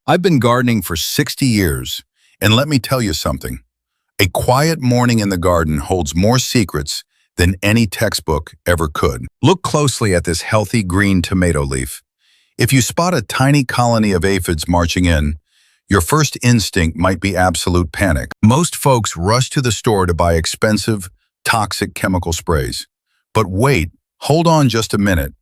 I've been gardening for 60 years, and let me tell you something. A quiet morning in the garden holds more secrets than any textbook ever could. Look closely at this healthy green tomato leaf. If you spot a tiny colony of aphids marching in, your first instinct might be absolute panic. Most folks rush to the store to buy expensive, toxic chemical sprays. But wait, hold on just a minute.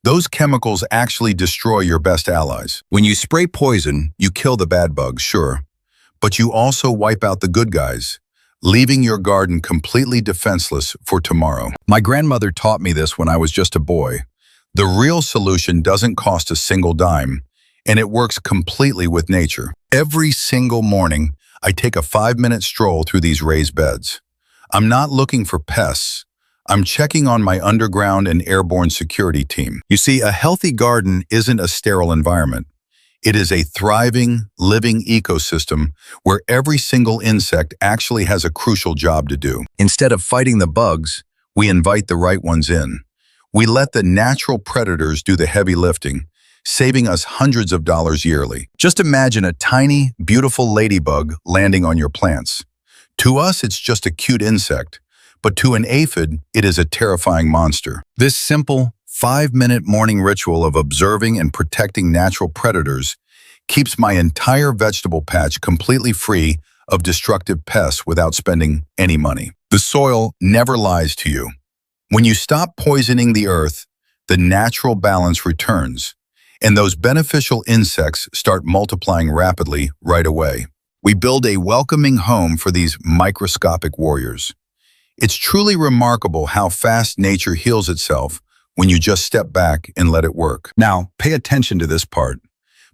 Those chemicals actually destroy your best allies. When you spray poison, you kill the bad bugs, sure, but you also wipe out the good guys, leaving your garden completely defenseless for tomorrow. My grandmother taught me this when I was just a boy. The real solution doesn't cost a single dime, and it works completely with nature. Every single morning, I take a 5-minute stroll through these raised beds. I'm not looking for pests. I'm checking on my underground and airborne security team. You see, a healthy garden isn't a sterile environment. It is a thriving, living ecosystem where every single insect actually has a crucial job to do. Instead of fighting the bugs, we invite the right ones in. We let the natural predators do the heavy lifting, saving us hundreds of dollars yearly. Just imagine a tiny, beautiful ladybug landing on your plants. To us, it's just a cute insect, but to an aphid, it is a terrifying monster. This simple, 5-minute morning ritual of observing and protecting natural predators keeps my entire vegetable patch completely free of destructive pests without spending any money. The soil never lies to you. When you stop poisoning the earth, the natural balance returns, and those beneficial insects start multiplying rapidly right away. We build a welcoming home for these microscopic warriors. It's truly remarkable how fast nature heals itself when you just step back and let it work. Now, pay attention to this part.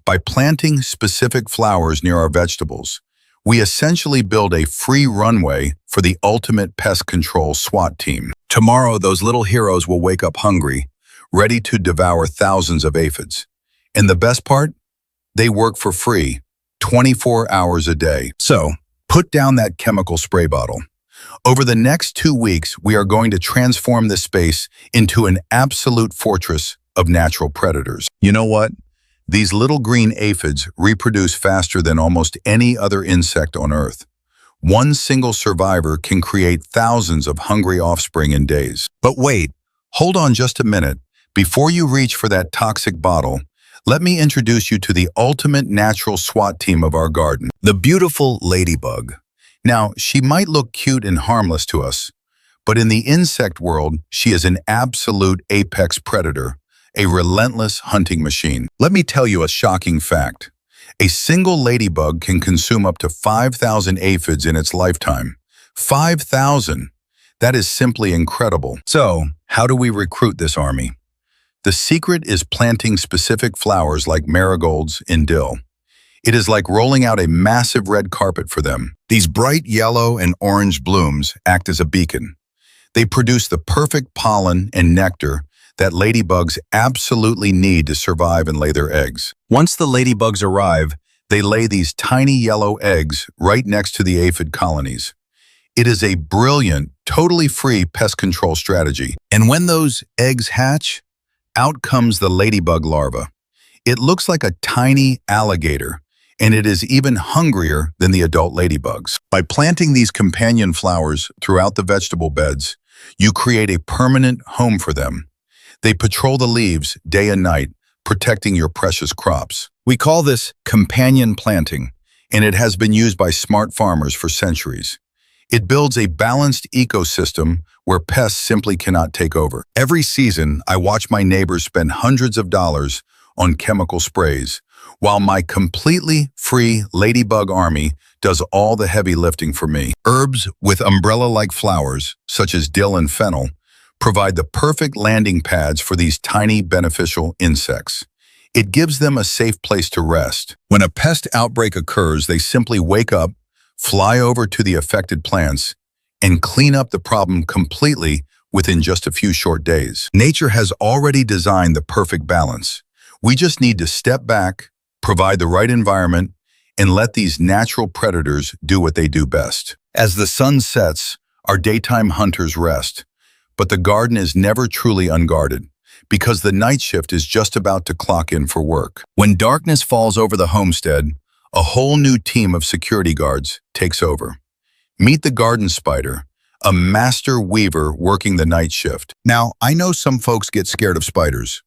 By planting specific flowers near our vegetables, we essentially build a free runway for the ultimate pest control SWAT team. Tomorrow, those little heroes will wake up hungry, ready to devour thousands of aphids. And the best part? They work for free, 24 hours a day. So, put down that chemical spray bottle. Over the next 2 weeks, we are going to transform this space into an absolute fortress of natural predators. You know what? These little green aphids reproduce faster than almost any other insect on Earth. One single survivor can create thousands of hungry offspring in days. But wait, hold on just a minute. Before you reach for that toxic bottle, let me introduce you to the ultimate natural SWAT team of our garden, the beautiful ladybug. Now, she might look cute and harmless to us, but in the insect world, she is an absolute apex predator, a relentless hunting machine. Let me tell you a shocking fact. A single ladybug can consume up to 5,000 aphids in its lifetime. 5,000! That is simply incredible. So, how do we recruit this army? The secret is planting specific flowers like marigolds and dill. It is like rolling out a massive red carpet for them. These bright yellow and orange blooms act as a beacon. They produce the perfect pollen and nectar that ladybugs absolutely need to survive and lay their eggs. Once the ladybugs arrive, they lay these tiny yellow eggs right next to the aphid colonies. It is a brilliant, totally free pest control strategy. And when those eggs hatch, out comes the ladybug larva. It looks like a tiny alligator, and it is even hungrier than the adult ladybugs. By planting these companion flowers throughout the vegetable beds, you create a permanent home for them. They patrol the leaves day and night, protecting your precious crops. We call this companion planting, and it has been used by smart farmers for centuries. It builds a balanced ecosystem where pests simply cannot take over. Every season, I watch my neighbors spend hundreds of dollars on chemical sprays, while my completely free ladybug army does all the heavy lifting for me. Herbs with umbrella-like flowers, such as dill and fennel, provide the perfect landing pads for these tiny beneficial insects. It gives them a safe place to rest. When a pest outbreak occurs, they simply wake up, fly over to the affected plants, and clean up the problem completely within just a few short days. Nature has already designed the perfect balance. We just need to step back, provide the right environment, and let these natural predators do what they do best. As the sun sets, our daytime hunters rest, but the garden is never truly unguarded, because the night shift is just about to clock in for work. When darkness falls over the homestead, a whole new team of security guards takes over. Meet the garden spider, a master weaver working the night shift. Now, I know some folks get scared of spiders,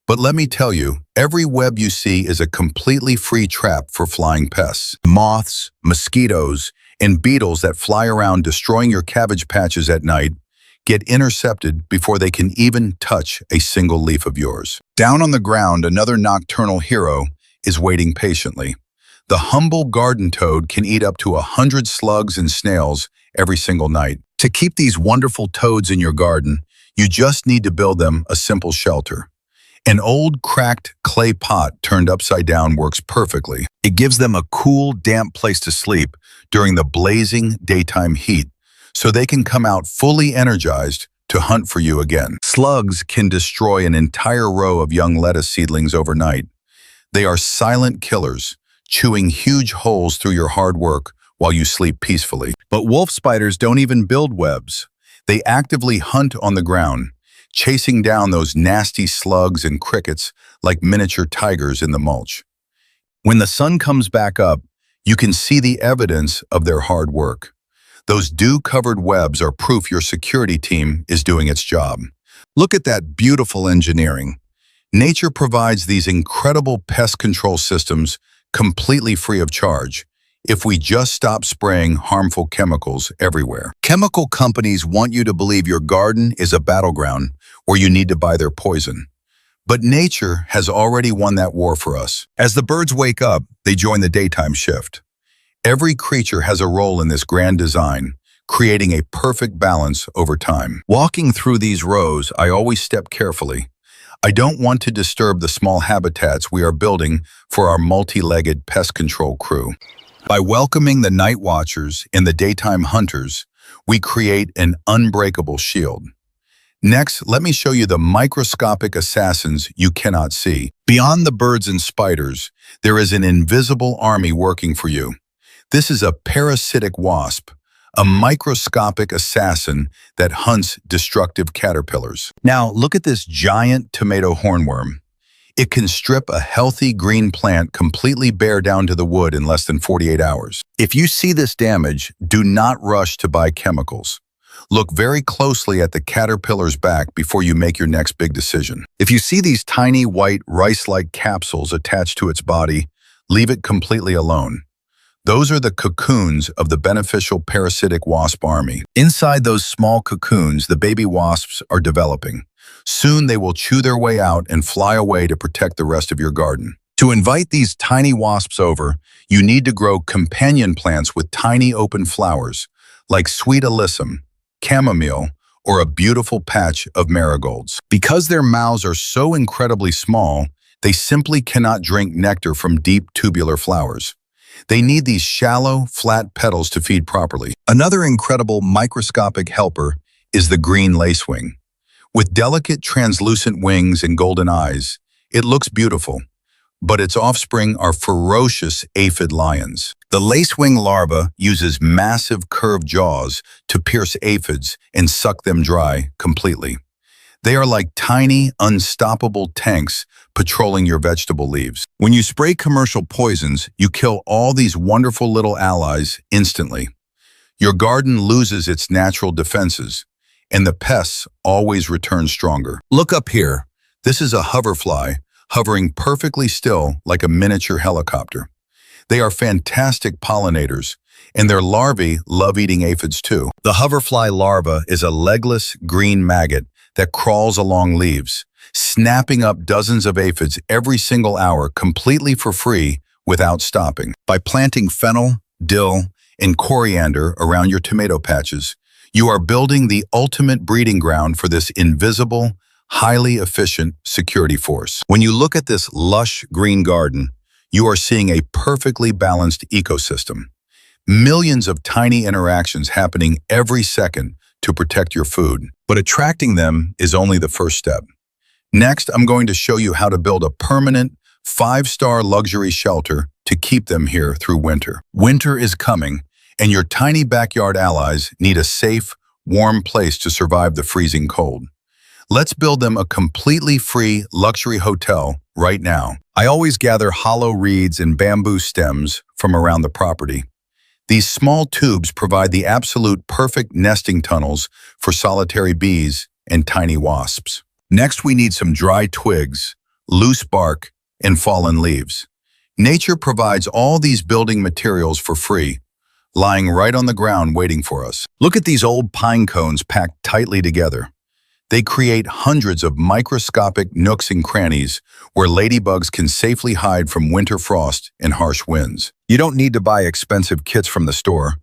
but let me tell you, every web you see is a completely free trap for flying pests. Moths, mosquitoes, and beetles that fly around destroying your cabbage patches at night get intercepted before they can even touch a single leaf of yours. Down on the ground, another nocturnal hero is waiting patiently. The humble garden toad can eat up to 100 slugs and snails every single night. To keep these wonderful toads in your garden, you just need to build them a simple shelter. An old cracked clay pot turned upside down works perfectly. It gives them a cool, damp place to sleep during the blazing daytime heat, so they can come out fully energized to hunt for you again. Slugs can destroy an entire row of young lettuce seedlings overnight. They are silent killers, chewing huge holes through your hard work while you sleep peacefully. But wolf spiders don't even build webs. They actively hunt on the ground, chasing down those nasty slugs and crickets like miniature tigers in the mulch. When the sun comes back up, you can see the evidence of their hard work. Those dew-covered webs are proof your security team is doing its job. Look at that beautiful engineering. Nature provides these incredible pest control systems completely free of charge if we just stop spraying harmful chemicals everywhere. Chemical companies want you to believe your garden is a battleground where you need to buy their poison. But nature has already won that war for us. As the birds wake up, they join the daytime shift. Every creature has a role in this grand design, creating a perfect balance over time. Walking through these rows, I always step carefully. I don't want to disturb the small habitats we are building for our multi-legged pest control crew. By welcoming the night watchers and the daytime hunters, we create an unbreakable shield. Next, let me show you the microscopic assassins you cannot see. Beyond the birds and spiders, there is an invisible army working for you. This is a parasitic wasp, a microscopic assassin that hunts destructive caterpillars. Now, look at this giant tomato hornworm. It can strip a healthy green plant completely bare down to the wood in less than 48 hours. If you see this damage, do not rush to buy chemicals. Look very closely at the caterpillar's back before you make your next big decision. If you see these tiny white rice-like capsules attached to its body, leave it completely alone. Those are the cocoons of the beneficial parasitic wasp army. Inside those small cocoons, the baby wasps are developing. Soon they will chew their way out and fly away to protect the rest of your garden. To invite these tiny wasps over, you need to grow companion plants with tiny open flowers, like sweet alyssum, chamomile, or a beautiful patch of marigolds. Because their mouths are so incredibly small, they simply cannot drink nectar from deep tubular flowers. They need these shallow, flat petals to feed properly. Another incredible microscopic helper is the green lacewing. With delicate, translucent wings and golden eyes, it looks beautiful, but its offspring are ferocious aphid lions. The lacewing larva uses massive curved jaws to pierce aphids and suck them dry completely. They are like tiny, unstoppable tanks patrolling your vegetable leaves. When you spray commercial poisons, you kill all these wonderful little allies instantly. Your garden loses its natural defenses, and the pests always return stronger. Look up here. This is a hoverfly, hovering perfectly still like a miniature helicopter. They are fantastic pollinators, and their larvae love eating aphids too. The hoverfly larva is a legless green maggot that crawls along leaves, snapping up dozens of aphids every single hour completely for free without stopping. By planting fennel, dill, and coriander around your tomato patches, you are building the ultimate breeding ground for this invisible, highly efficient security force. When you look at this lush green garden, you are seeing a perfectly balanced ecosystem. Millions of tiny interactions happening every second to protect your food. But attracting them is only the first step. Next, I'm going to show you how to build a permanent, 5-star luxury shelter to keep them here through winter. Winter is coming, and your tiny backyard allies need a safe, warm place to survive the freezing cold. Let's build them a completely free luxury hotel right now. I always gather hollow reeds and bamboo stems from around the property. These small tubes provide the absolute perfect nesting tunnels for solitary bees and tiny wasps. Next, we need some dry twigs, loose bark, and fallen leaves. Nature provides all these building materials for free, lying right on the ground waiting for us. Look at these old pine cones packed tightly together. They create hundreds of microscopic nooks and crannies where ladybugs can safely hide from winter frost and harsh winds. You don't need to buy expensive kits from the store.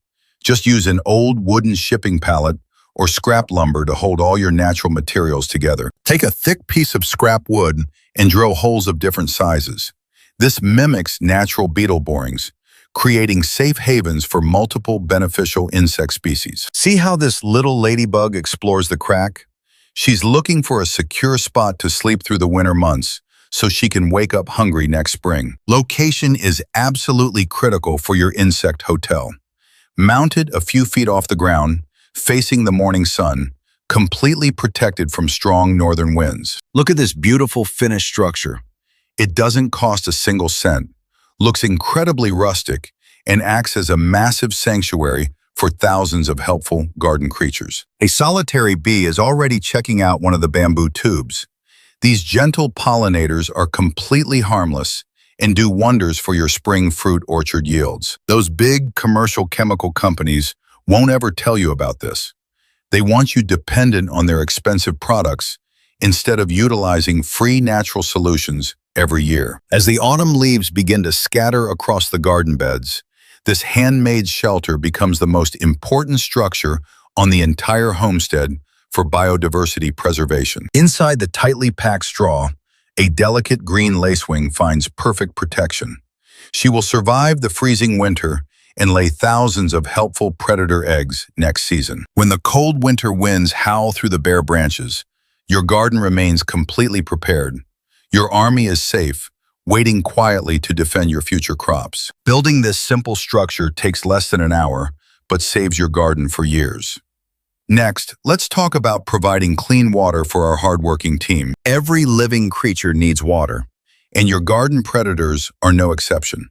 Just use an old wooden shipping pallet or scrap lumber to hold all your natural materials together. Take a thick piece of scrap wood and drill holes of different sizes. This mimics natural beetle borings, creating safe havens for multiple beneficial insect species. See how this little ladybug explores the crack? She's looking for a secure spot to sleep through the winter months so she can wake up hungry next spring. Location is absolutely critical for your insect hotel. Mounted a few feet off the ground, facing the morning sun, completely protected from strong northern winds. Look at this beautiful finished structure. It doesn't cost a single cent, looks incredibly rustic, and acts as a massive sanctuary for thousands of helpful garden creatures. A solitary bee is already checking out one of the bamboo tubes. These gentle pollinators are completely harmless and do wonders for your spring fruit orchard yields. Those big commercial chemical companies won't ever tell you about this. They want you dependent on their expensive products instead of utilizing free natural solutions every year. As the autumn leaves begin to scatter across the garden beds, this handmade shelter becomes the most important structure on the entire homestead for biodiversity preservation. Inside the tightly packed straw, a delicate green lacewing finds perfect protection. She will survive the freezing winter and lay thousands of helpful predator eggs next season. When the cold winter winds howl through the bare branches, your garden remains completely prepared. Your army is safe, waiting quietly to defend your future crops. Building this simple structure takes less than an hour, but saves your garden for years. Next, let's talk about providing clean water for our hardworking team. Every living creature needs water, and your garden predators are no exception.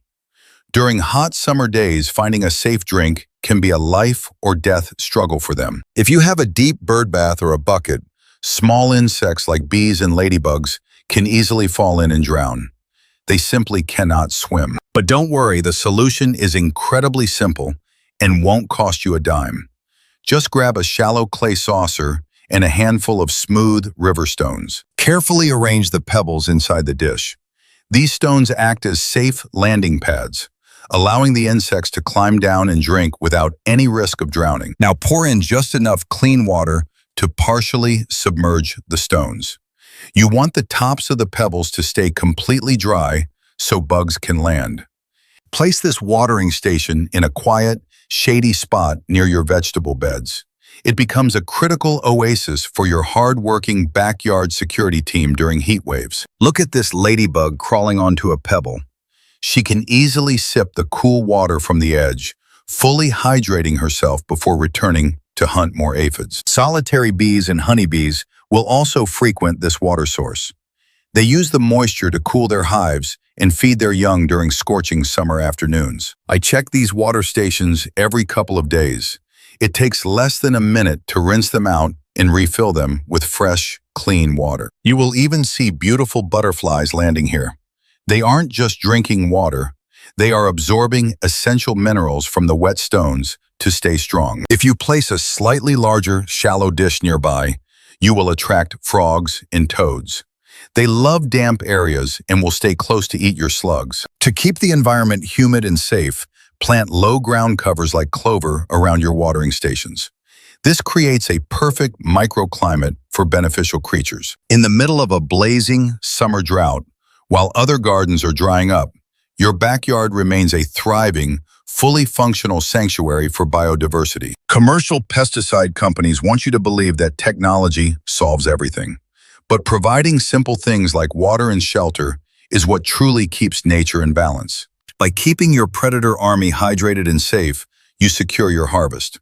During hot summer days, finding a safe drink can be a life or death struggle for them. If you have a deep bird bath or a bucket, small insects like bees and ladybugs can easily fall in and drown. They simply cannot swim. But don't worry, the solution is incredibly simple and won't cost you a dime. Just grab a shallow clay saucer and a handful of smooth river stones. Carefully arrange the pebbles inside the dish. These stones act as safe landing pads, allowing the insects to climb down and drink without any risk of drowning. Now pour in just enough clean water to partially submerge the stones. You want the tops of the pebbles to stay completely dry so bugs can land. Place this watering station in a quiet, shady spot near your vegetable beds. It becomes a critical oasis for your hard-working backyard security team during heat waves. Look at this ladybug crawling onto a pebble. She can easily sip the cool water from the edge, fully hydrating herself before returning to hunt more aphids. Solitary bees and honeybees will also frequent this water source. They use the moisture to cool their hives and feed their young during scorching summer afternoons. I check these water stations every couple of days. It takes less than a minute to rinse them out and refill them with fresh, clean water. You will even see beautiful butterflies landing here. They aren't just drinking water, they are absorbing essential minerals from the wet stones to stay strong. If you place a slightly larger, shallow dish nearby, you will attract frogs and toads. They love damp areas and will stay close to eat your slugs. To keep the environment humid and safe, plant low ground covers like clover around your watering stations. This creates a perfect microclimate for beneficial creatures. In the middle of a blazing summer drought, while other gardens are drying up, your backyard remains a thriving, fully functional sanctuary for biodiversity. Commercial pesticide companies want you to believe that technology solves everything. But providing simple things like water and shelter is what truly keeps nature in balance. By keeping your predator army hydrated and safe, you secure your harvest.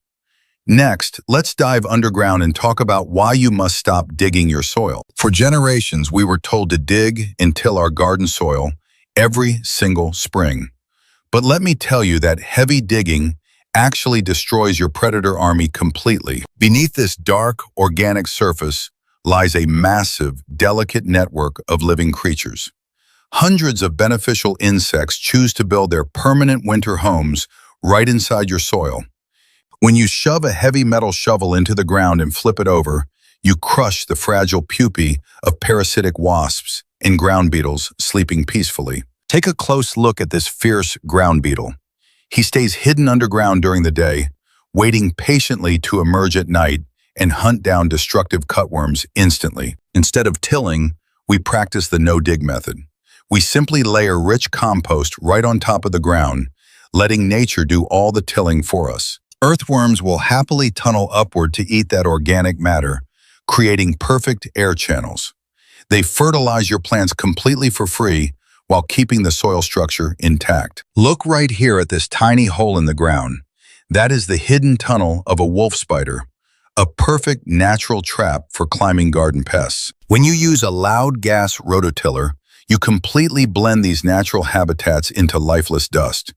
Next, let's dive underground and talk about why you must stop digging your soil. For generations, we were told to dig and till our garden soil every single spring. But let me tell you that heavy digging actually destroys your predator army completely. Beneath this dark, organic surface lies a massive, delicate network of living creatures. Hundreds of beneficial insects choose to build their permanent winter homes right inside your soil. When you shove a heavy metal shovel into the ground and flip it over, you crush the fragile pupae of parasitic wasps and ground beetles sleeping peacefully. Take a close look at this fierce ground beetle. He stays hidden underground during the day, waiting patiently to emerge at night and hunt down destructive cutworms instantly. Instead of tilling, we practice the no-dig method. We simply layer rich compost right on top of the ground, letting nature do all the tilling for us. Earthworms will happily tunnel upward to eat that organic matter, creating perfect air channels. They fertilize your plants completely for free while keeping the soil structure intact. Look right here at this tiny hole in the ground. That is the hidden tunnel of a wolf spider, a perfect natural trap for climbing garden pests. When you use a loud gas rototiller, you completely blend these natural habitats into lifeless dust.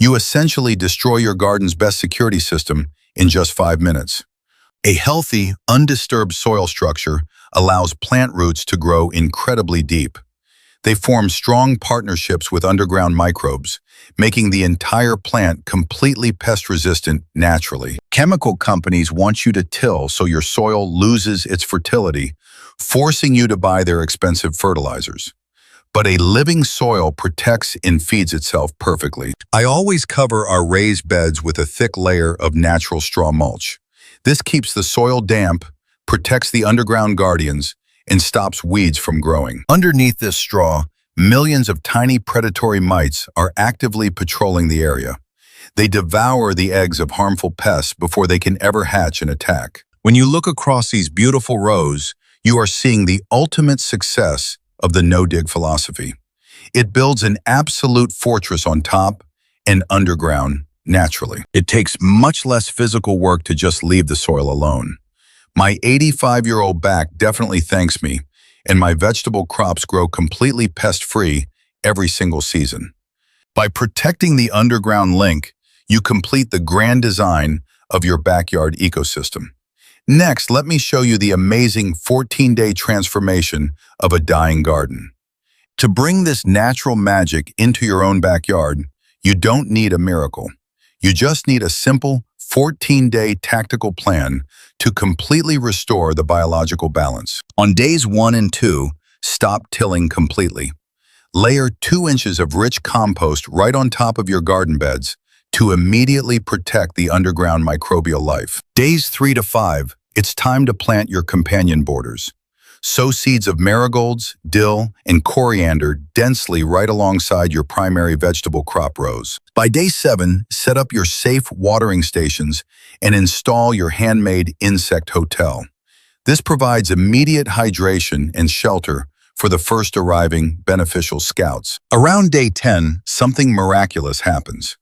You essentially destroy your garden's best security system in just 5 minutes. A healthy, undisturbed soil structure allows plant roots to grow incredibly deep. They form strong partnerships with underground microbes, making the entire plant completely pest-resistant naturally. Chemical companies want you to till so your soil loses its fertility, forcing you to buy their expensive fertilizers. But a living soil protects and feeds itself perfectly. I always cover our raised beds with a thick layer of natural straw mulch. This keeps the soil damp, protects the underground guardians, and stops weeds from growing. Underneath this straw, millions of tiny predatory mites are actively patrolling the area. They devour the eggs of harmful pests before they can ever hatch and attack. When you look across these beautiful rows, you are seeing the ultimate success of the no-dig philosophy. It builds an absolute fortress on top and underground naturally. It takes much less physical work to just leave the soil alone. My 85-year-old back definitely thanks me, and my vegetable crops grow completely pest-free every single season. By protecting the underground link, you complete the grand design of your backyard ecosystem. Next, let me show you the amazing 14-day transformation of a dying garden. To bring this natural magic into your own backyard, you don't need a miracle. You just need a simple 14-day tactical plan to completely restore the biological balance. On days 1 and 2, stop tilling completely. Layer 2 inches of rich compost right on top of your garden beds to immediately protect the underground microbial life. Days 3 to 5, it's time to plant your companion borders. Sow seeds of marigolds, dill, and coriander densely right alongside your primary vegetable crop rows. By day 7, set up your safe watering stations and install your handmade insect hotel. This provides immediate hydration and shelter for the first arriving beneficial scouts. Around day 10, something miraculous happens.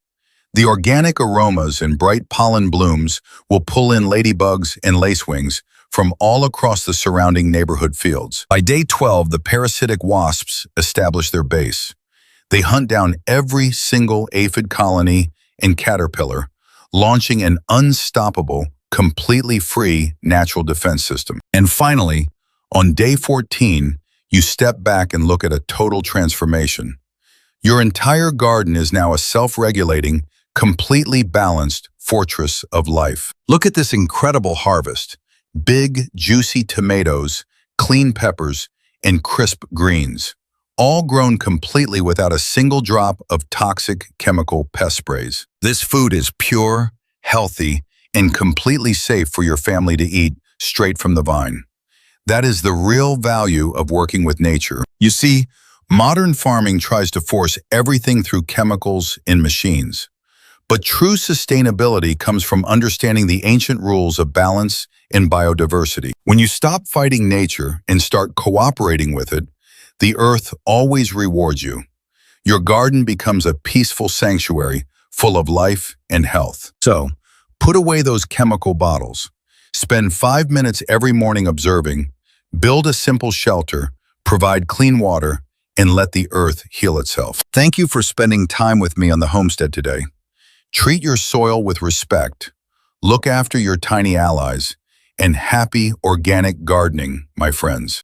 The organic aromas and bright pollen blooms will pull in ladybugs and lacewings from all across the surrounding neighborhood fields. By day 12, the parasitic wasps establish their base. They hunt down every single aphid colony and caterpillar, launching an unstoppable, completely free natural defense system. And finally, on day 14, you step back and look at a total transformation. Your entire garden is now a self-regulating, completely balanced fortress of life. Look at this incredible harvest. Big, juicy tomatoes, clean peppers, and crisp greens, all grown completely without a single drop of toxic chemical pest sprays. This food is pure, healthy, and completely safe for your family to eat straight from the vine. That is the real value of working with nature. You see, modern farming tries to force everything through chemicals and machines. But true sustainability comes from understanding the ancient rules of balance and biodiversity. When you stop fighting nature and start cooperating with it, the earth always rewards you. Your garden becomes a peaceful sanctuary full of life and health. So, Put away those chemical bottles. Spend 5 minutes every morning observing, build a simple shelter, provide clean water, and let the earth heal itself. Thank you for spending time with me on the homestead today. Treat your soil with respect, look after your tiny allies, and happy organic gardening, my friends.